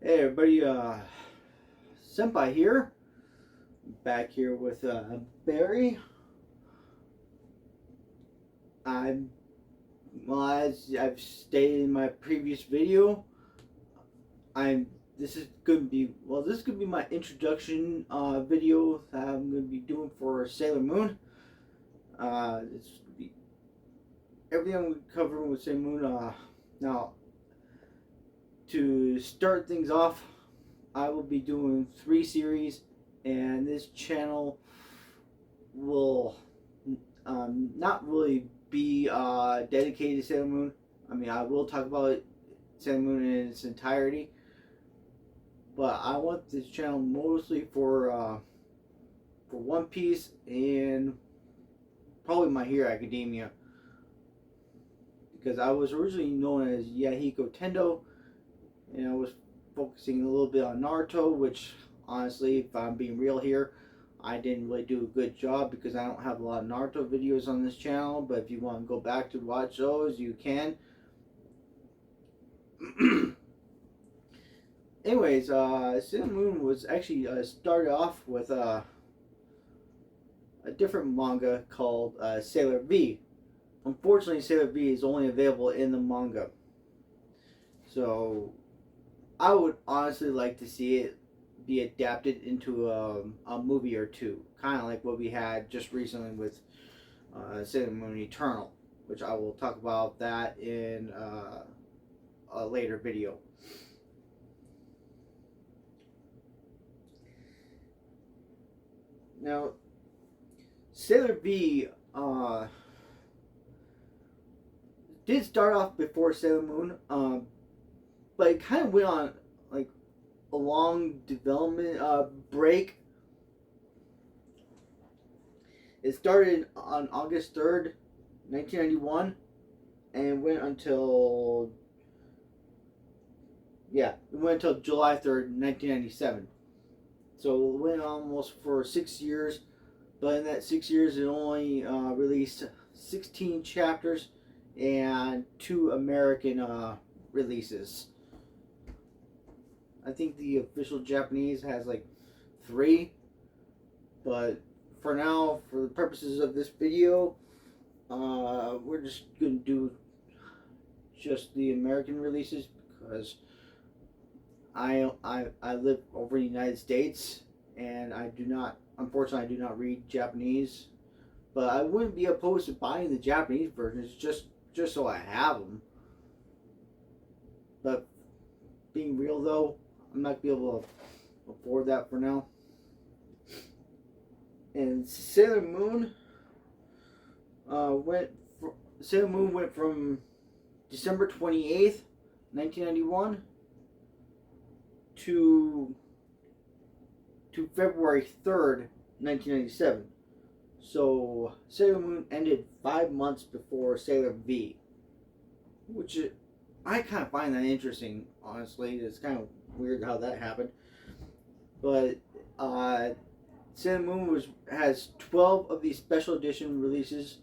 Hey everybody, Senpai here, back here with Barry. I'm, as I've stated in my previous video, I'm, this is gonna be my introduction video that I'm gonna be doing for Sailor Moon. It's gonna be everything I'm gonna be covering with Sailor Moon. Now, to start things off, I will be doing 3 series, and this channel will not really be dedicated to Sailor Moon. I mean, I will talk about Sailor Moon in its entirety, but I want this channel mostly for One Piece and probably My Hero Academia, because I was originally known as Yahiko Tendo, and I was focusing a little bit on Naruto, which honestly, if I'm being real here, I didn't really do a good job because I don't have a lot of Naruto videos on this channel. But if you want to go back to watch those, you can. Anyways, Sailor Moon was actually started off with a different manga called Sailor V. Unfortunately, Sailor V is only available in the manga. So I would honestly like to see it be adapted into a movie or two, kind of like what we had just recently with Sailor Moon Eternal, which I will talk about that in a later video. Now, Sailor V did start off before Sailor Moon, but it kind of went on like a long development break. It started on August 3rd, 1991, and went until July 3rd, 1997. So it went almost for 6 years, but in that 6 years, it only released 16 chapters and 2 American releases. I think the official Japanese has like 3, but for now, for the purposes of this video, we're just gonna do just the American releases because I live over in the United States, and unfortunately I do not read Japanese, but I wouldn't be opposed to buying the Japanese versions just so I have them. But being real though, I'm not gonna be able to afford that for now. And Sailor Moon went from December 28th, 1991 to February 3rd, 1997. So Sailor Moon ended 5 months before Sailor V, which I kind of find that interesting, honestly. It's kind of weird how that happened. But Sailor Moon has 12 of these special edition releases,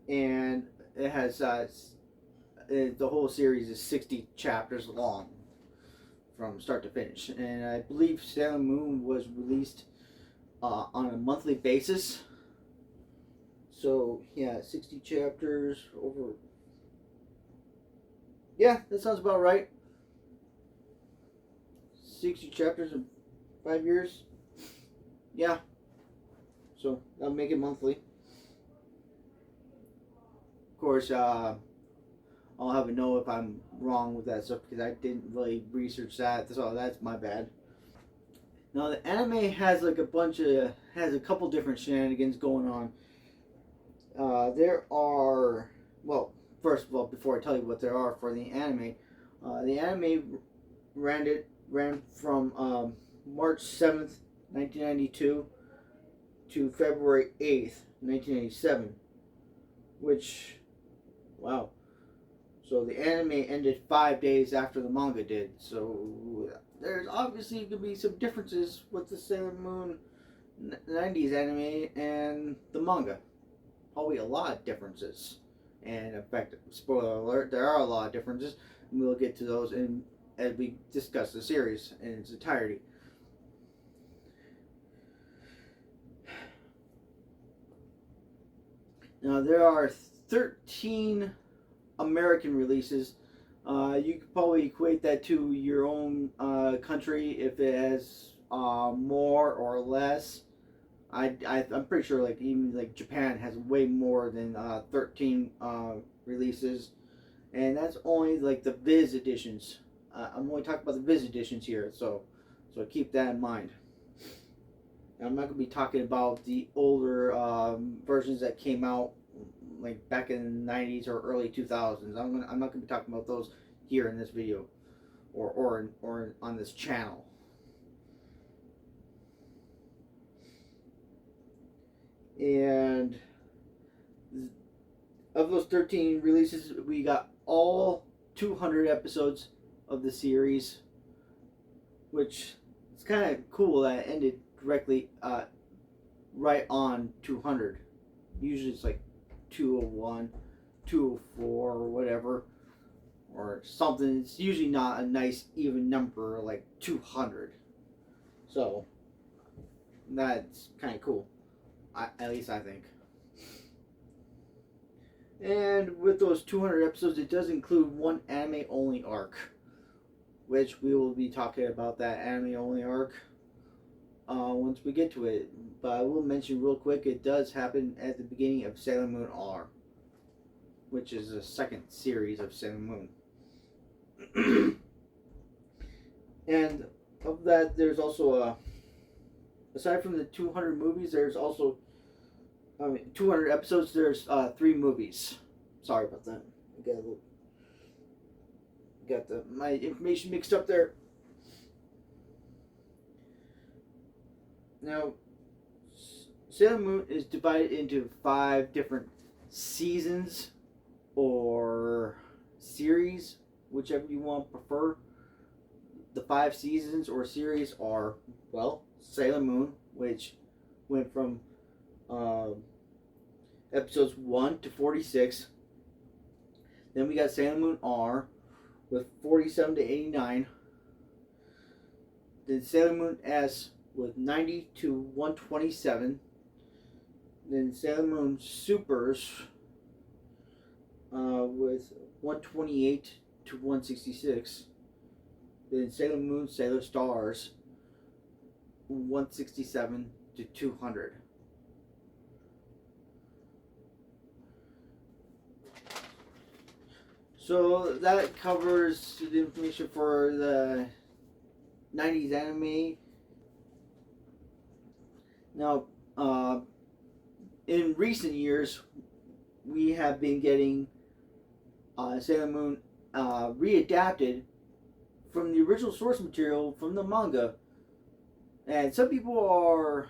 and it has the whole series is 60 chapters long from start to finish. And I believe Sailor Moon was released on a monthly basis. So yeah, 60 chapters over. Yeah, that sounds about right. 60 chapters in 5 years. Yeah. So that'll make it monthly. Of course, I'll have to know if I'm wrong with that stuff because I didn't really research that. So that's my bad. Now the anime has like has a couple different shenanigans going on. There are, well, first of all, before I tell you what there are for the anime ran from March 7th, 1992 to February 8th, 1987, which, wow. So the anime ended 5 days after the manga did. So there's obviously going to be some differences with the Sailor Moon 90s anime and the manga. Probably a lot of differences. And in fact, spoiler alert, there are a lot of differences. And we'll get to those as we discuss the series in its entirety. Now, there are 13 American releases. You could probably equate that to your own country if it has more or less. I'm pretty sure like even like Japan has way more than 13 releases, and that's only like the Viz editions. I'm only talking about the Viz editions here, so keep that in mind. I'm not going to be talking about the older versions that came out like back in the 90s or early 2000s. I'm not going to be talking about those here in this video or on this channel. And of those 13 releases, we got all 200 episodes of the series, which is kind of cool that it ended directly right on 200. Usually it's like 201, 204, or whatever, or something. It's usually not a nice even number like 200. So that's kind of cool. At least I think. And with those 200 episodes, it does include one anime only arc, which we will be talking about that anime only arc once we get to it. But I will mention real quick, it does happen at the beginning of Sailor Moon R, which is the second series of Sailor Moon. And of that, there's also aside from the 200 movies, there's also 200 episodes. There's 3 movies. Sorry about that. I got my information mixed up there. Now, Sailor Moon is divided into 5 different seasons or series, whichever you want to prefer. The 5 seasons or series are, well, Sailor Moon, which went from episodes 1 to 46. Then we got Sailor Moon R with 47 to 89. Then Sailor Moon S with 90 to 127. Then Sailor Moon Supers with 128 to 166. Then Sailor Moon Sailor Stars 167 to 200. So that covers the information for the 90s anime. Now, in recent years, we have been getting Sailor Moon readapted from the original source material from the manga. And some people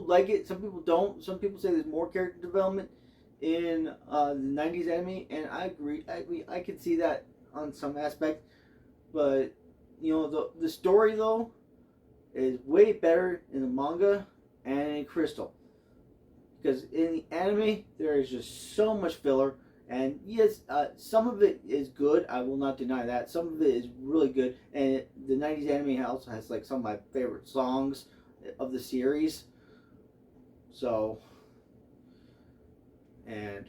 like it, some people don't. Some people say there's more character development in the 90s anime, and I agree. I can see that on some aspect, but you know the story though is way better in the manga and in Crystal, because in the anime there is just so much filler. And yes, some of it is good. I will not deny that. Some of it is really good, and the 90s anime also has like some of my favorite songs of the series. So, and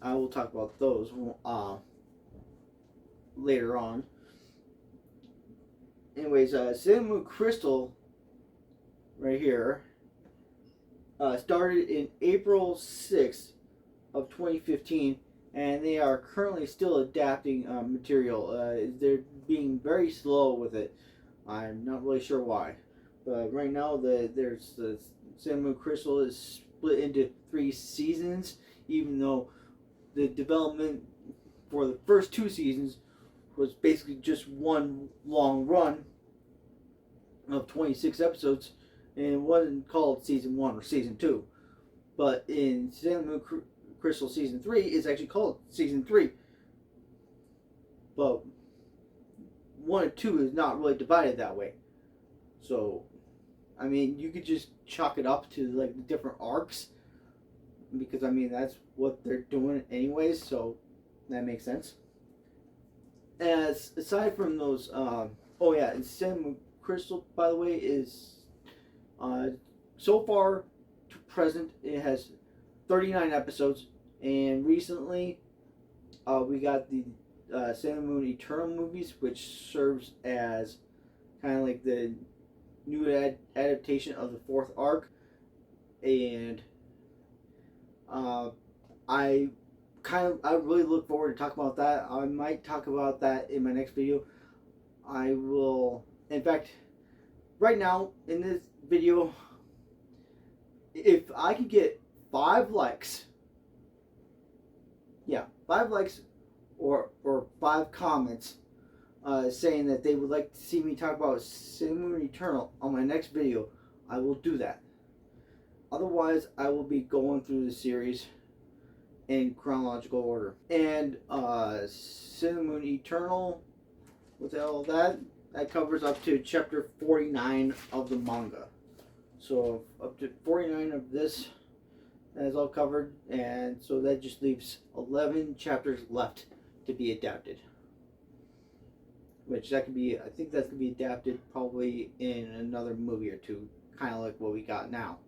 I will talk about those later on. Anyways, Sailor Moon Crystal, right here, started in April 6th of 2015, and they are currently still adapting material. They're being very slow with it. I'm not really sure why, but right now there's the Sailor Moon Crystal is split into 3 seasons, even though the development for the first 2 seasons was basically just one long run of 26 episodes, and it wasn't called Season 1 or Season 2. But in Sailor Moon Crystal Season 3, it's actually called Season 3. But 1 and 2 is not really divided that way. So, I mean, you could just chalk it up to like the different arcs. because I mean that's what they're doing anyways, so that makes sense. As aside from those, oh yeah, and Sailor Moon Crystal, by the way, is uh, so far to present it has 39 episodes, and recently we got the Sailor Moon Eternal movies, which serves as kind of like the new adaptation of the fourth arc, and uh, I I really look forward to talking about that. I might talk about that in my next video. I will, in fact, right now in this video, if I could get 5 likes, yeah, 5 likes or 5 comments saying that they would like to see me talk about Sailor Moon Eternal on my next video, I will do that. Otherwise, I will be going through the series in chronological order. And Sailor Moon Eternal, with all that covers up to chapter 49 of the manga. So up to 49 of this is all covered, and so that just leaves 11 chapters left to be adapted. Which that could be, I think that could be adapted probably in another movie or two, kind of like what we got now.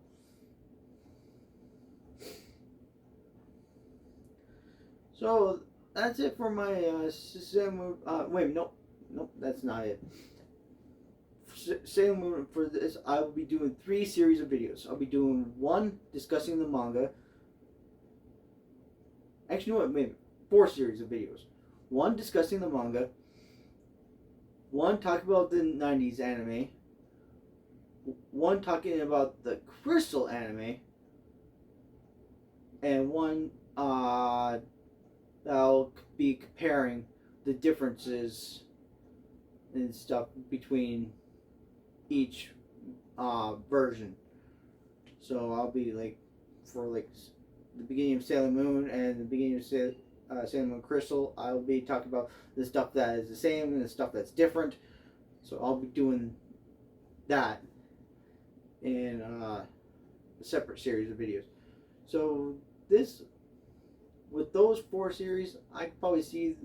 So that's it for my Sailor Moon. Wait, nope, that's not it. Sailor Moon, for this, I will be doing 3 series of videos. I'll be doing 1 discussing the manga. Actually, no, maybe 4 series of videos. 1 discussing the manga. 1 talking about the 90s anime. 1 talking about the Crystal anime. And 1 I'll be comparing the differences and stuff between each version. So I'll be like, for like the beginning of Sailor Moon and the beginning of Sailor Moon Crystal, I'll be talking about the stuff that is the same and the stuff that's different. So I'll be doing that in a separate series of videos. So this, with those 4 series, I could probably see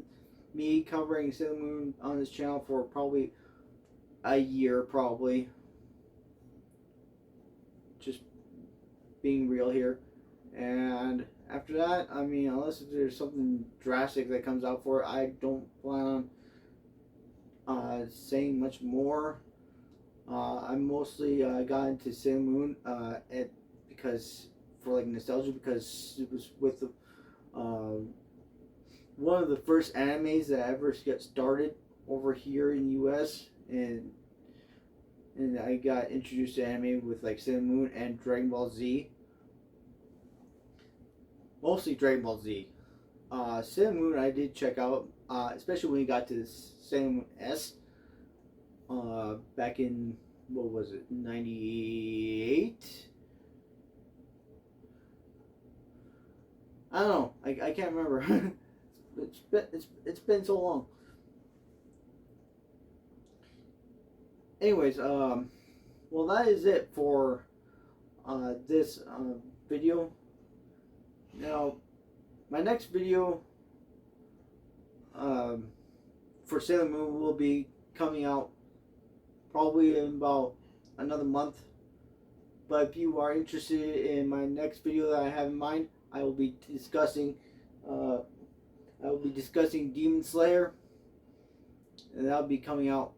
me covering Sailor Moon on this channel for probably a year, probably. Just being real here. And after that, I mean, unless there's something drastic that comes out for it, I don't plan on saying much more. I mostly got into Sailor Moon because for like nostalgia, because it was with the one of the first animes that ever got started over here in the U.S. and I got introduced to anime with like Sailor Moon and Dragon Ball Z. Mostly Dragon Ball Z. Sailor Moon I did check out, especially when you got to Sailor Moon S. Back in, what was it, 98? I don't know. I can't remember. it's been so long. Anyways, well, that is it for this video. Now, my next video for Sailor Moon will be coming out probably in about another month. But if you are interested in my next video that I have in mind, I will be discussing Demon Slayer, and that'll be coming out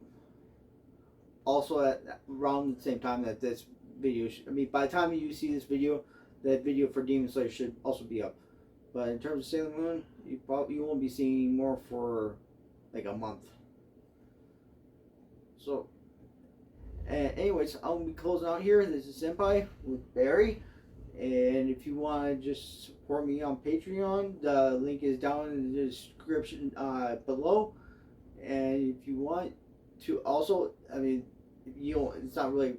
also at around the same time that this video. I mean, by the time you see this video, that video for Demon Slayer should also be up. But in terms of Sailor Moon, you won't be seeing more for like a month. So, anyways, I'll be closing out here. This is Senpai with Barry. And if you want to just support me on Patreon, the link is down in the description below. And if you want to also, I mean, it's not really,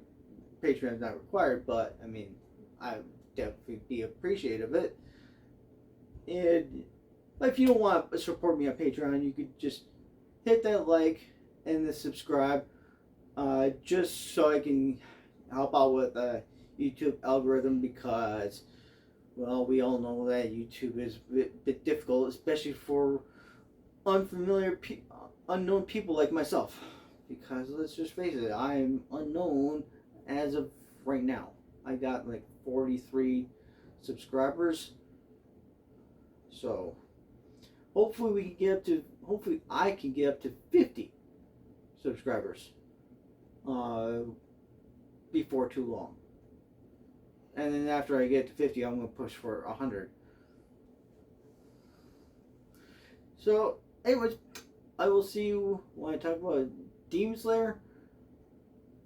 Patreon is not required, but I mean, I would definitely be appreciative of it. And if you don't want to support me on Patreon, you could just hit that like and the subscribe, just so I can help out with YouTube algorithm, because well, we all know that YouTube is a bit difficult, especially for unknown people like myself. Because let's just face it, I'm unknown as of right now. I got like 43 subscribers. So hopefully we can get up to, hopefully I can get up to 50 subscribers before too long. And then after I get to 50, I'm going to push for 100. So, anyways, I will see you when I talk about Demon Slayer.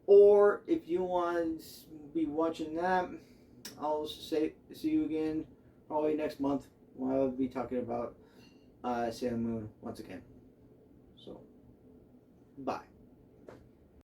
Or if you want to be watching that, I'll see you again probably next month when I'll be talking about Sailor Moon once again. So, bye.